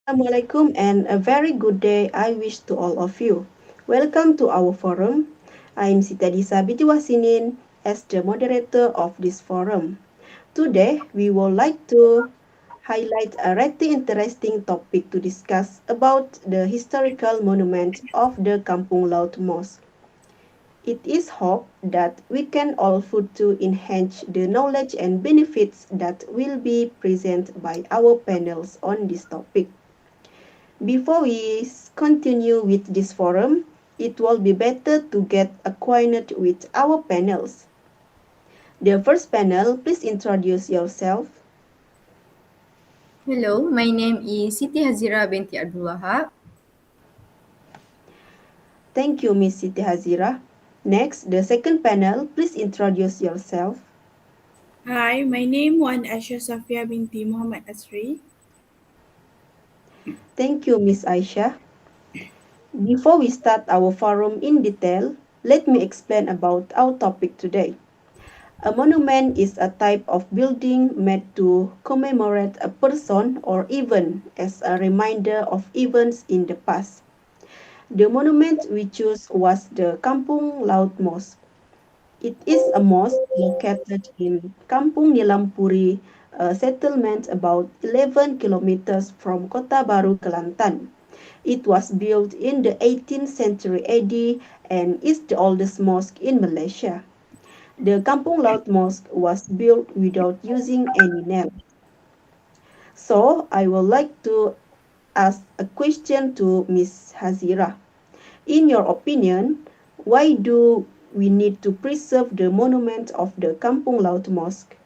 Assalamualaikum and a very good day I wish to all of you. Welcome to our forum. I am Sitadisa Bitiwasinin as the moderator of this forum. Today we would like to highlight a really interesting topic to discuss about the historical monument of the Kampung Laut Mosque. It is hoped that we can all put to enhance the knowledge and benefits that will be presented by our panels on this topic. Before we continue with this forum, it will be better to get acquainted with our panels. The first panel, please introduce yourself. Hello, my name is Siti Hazira binti Abdul Wahab. Thank you, Miss Siti Hazira. Next, the second panel, please introduce yourself. Hi, my name Wan Aisha Safia binti Muhammad Asri. Thank you, Miss Aisha. Before we start our forum in detail, let me explain about our topic today. A monument is a type of building made to commemorate a person or event as a reminder of events in the past. The monument we chose was the Kampung Laut Mosque. It is a mosque located in Kampung Nilampuri, a settlement about 11 kilometers from Kota Baru, Kelantan. It was built in the 18th century AD and is the oldest mosque in Malaysia. The Kampung Laut Mosque was built without using any nail. So I would like to ask a question to Ms. Hazira. In your opinion, why do we need to preserve the monument of the Kampung Laut Mosque?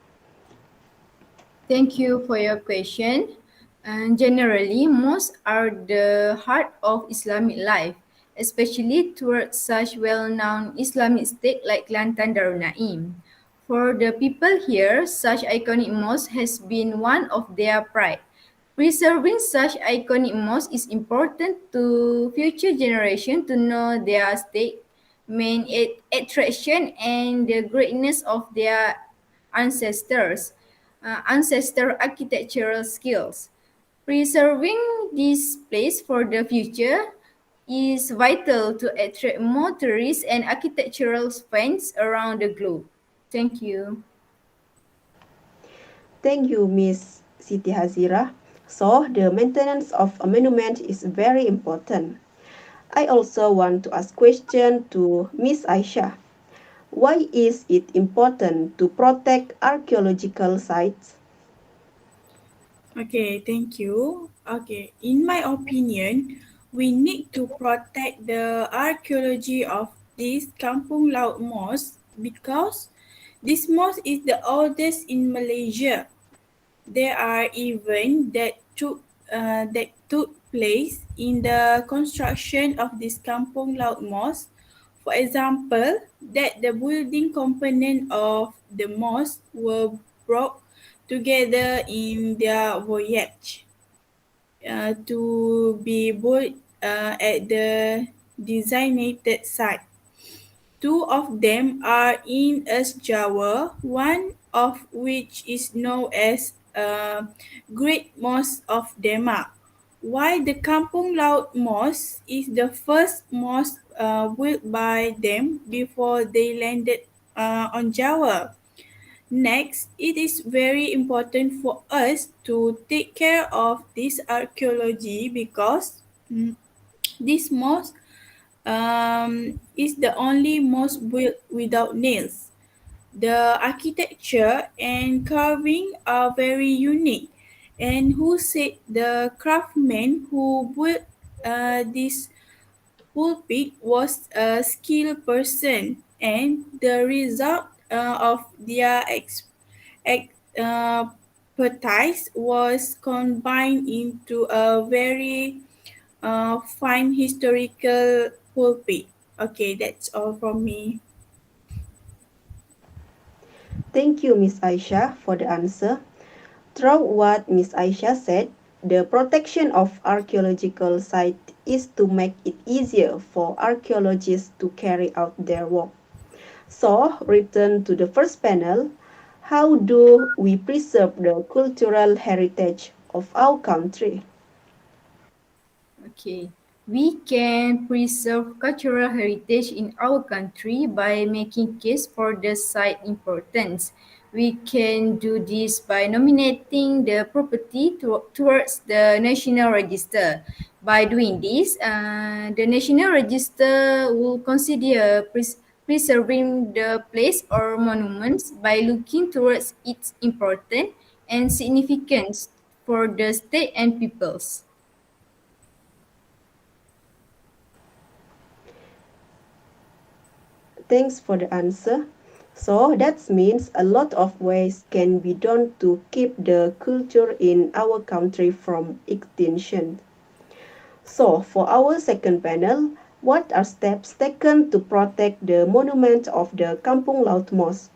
Thank you for your question. And generally, mosques are the heart of Islamic life, especially towards such well-known Islamic state like Kelantan Darul Naim. For the people here, such iconic mosque has been one of their pride. Preserving such iconic mosques is important to future generations to know their state, main attraction, and the greatness of their ancestor architectural skills. Preserving this place for the future is vital to attract more tourists and architectural fans around the globe. Thank you. Thank you, Ms. Siti Hazira. So, the maintenance of a monument is very important. I also want to ask question to Ms. Aisha. Why is it important to protect archaeological sites? Okay, thank you. Okay, in my opinion, we need to protect the archaeology of this Kampung Laut Mosque because this mosque is the oldest in Malaysia. There are events that took place in the construction of this Kampung Laut Mosque. For example, that the building component of the mosque were brought together in their voyage to be built at the designated site. Two of them are in East Java, one of which is known as Great Mosque of Demak, while the Kampung Laut Mosque is the first mosque built by them before they landed on Java. Next, it is very important for us to take care of this archaeology because this mosque is the only mosque built without nails. The architecture and carving are very unique, and who said the craftsman who built this pulpit was a skilled person, and the result of their expertise was combined into a very fine historical pulpit. Okay, that's all from me. Thank you, Ms. Aisha, for the answer. Through what Ms. Aisha said, the protection of archaeological sites is to make it easier for archaeologists to carry out their work. So, return to the first panel. How do we preserve the cultural heritage of our country? Okay. We can preserve cultural heritage in our country by making case for the site importance. We can do this by nominating the property towards the National Register. By doing this, the National Register will consider preserving the place or monuments by looking towards its importance and significance for the state and peoples. Thanks for the answer. So that means a lot of ways can be done to keep the culture in our country from extinction. So for our second panel, what are steps taken to protect the monument of the Kampung Laut Mosque?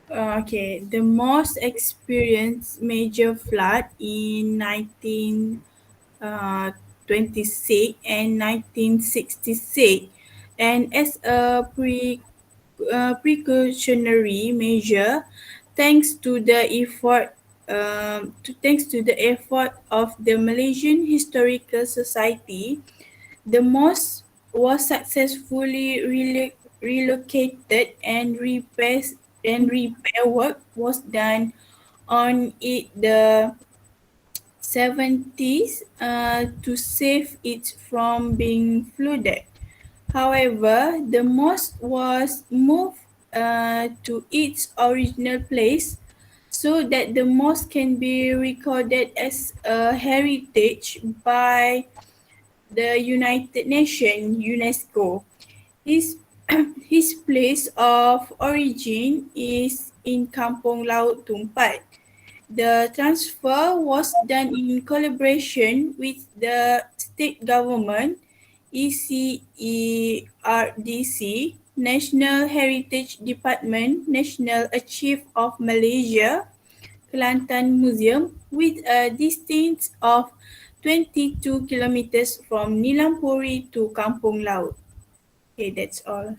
Okay, the mosque experienced major flood in 1926 and 1966, and as a precautionary measure, thanks to the effort of the Malaysian Historical Society, the mosque was successfully relocated and repair work was done on it the 70s to save it from being flooded. However, the mosque was moved to its original place so that the mosque can be recorded as a heritage by the United Nations UNESCO. His, his place of origin is in Kampung Laut Tumpat. The transfer was done in collaboration with the state government, ECERDC, National Heritage Department, National Archive of Malaysia, Kelantan Museum, with a distance of 22 kilometers from Nilampuri to Kampung Laut. Okay, that's all.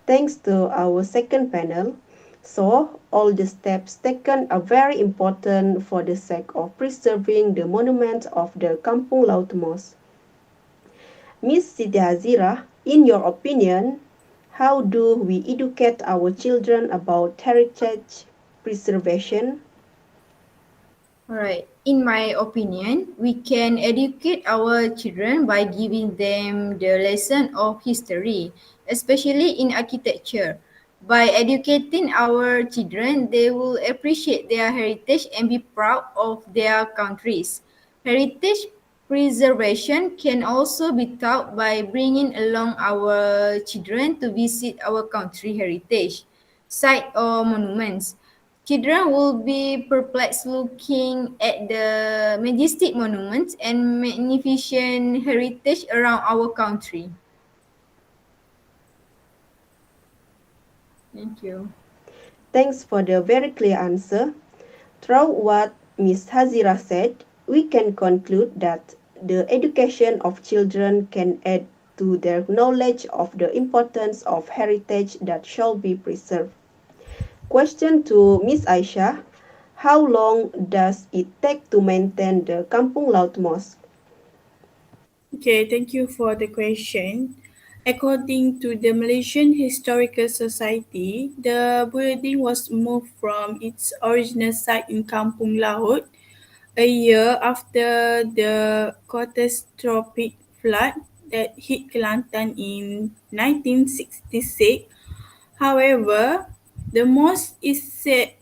Thanks to our second panel, so all the steps taken are very important for the sake of preserving the monument of the Kampung Laut Mosque. Miss Siti Hazira, in your opinion, how do we educate our children about heritage preservation? Alright, in my opinion, we can educate our children by giving them the lesson of history, especially in architecture. By educating our children, they will appreciate their heritage and be proud of their countries. Heritage preservation can also be taught by bringing along our children to visit our country heritage, site or monuments. Children will be perplexed looking at the majestic monuments and magnificent heritage around our country. Thank you. Thanks for the very clear answer. Through what Ms. Hazira said, we can conclude that the education of children can add to their knowledge of the importance of heritage that shall be preserved. Question to Ms. Aisha: how long does it take to maintain the Kampung Laut Mosque? Okay, thank you for the question. According to the Malaysian Historical Society, the building was moved from its original site in Kampung Laut a year after the catastrophic flood that hit Kelantan in 1966. However, the mosque is said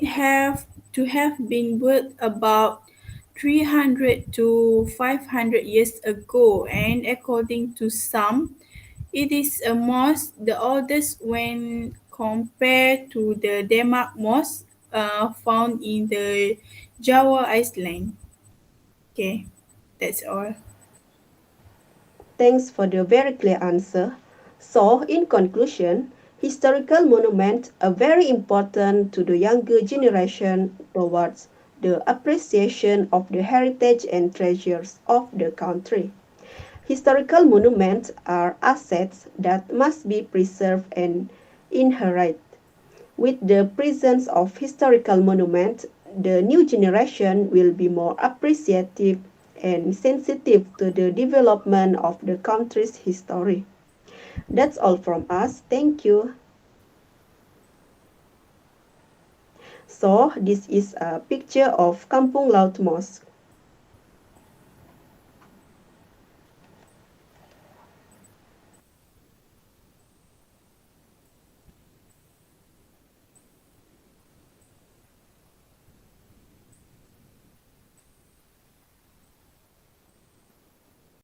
have been built about 300 to 500 years ago, and according to some, it is a mosque the oldest when compared to the Demak Mosque found in the Java Island. Okay, that's all. Thanks for the very clear answer. So, in conclusion, historical monuments are very important to the younger generation towards the appreciation of the heritage and treasures of the country. Historical monuments are assets that must be preserved and inherited. With the presence of historical monuments, the new generation will be more appreciative and sensitive to the development of the country's history. That's all from us. Thank you. So this is a picture of Kampung Laut Mosque.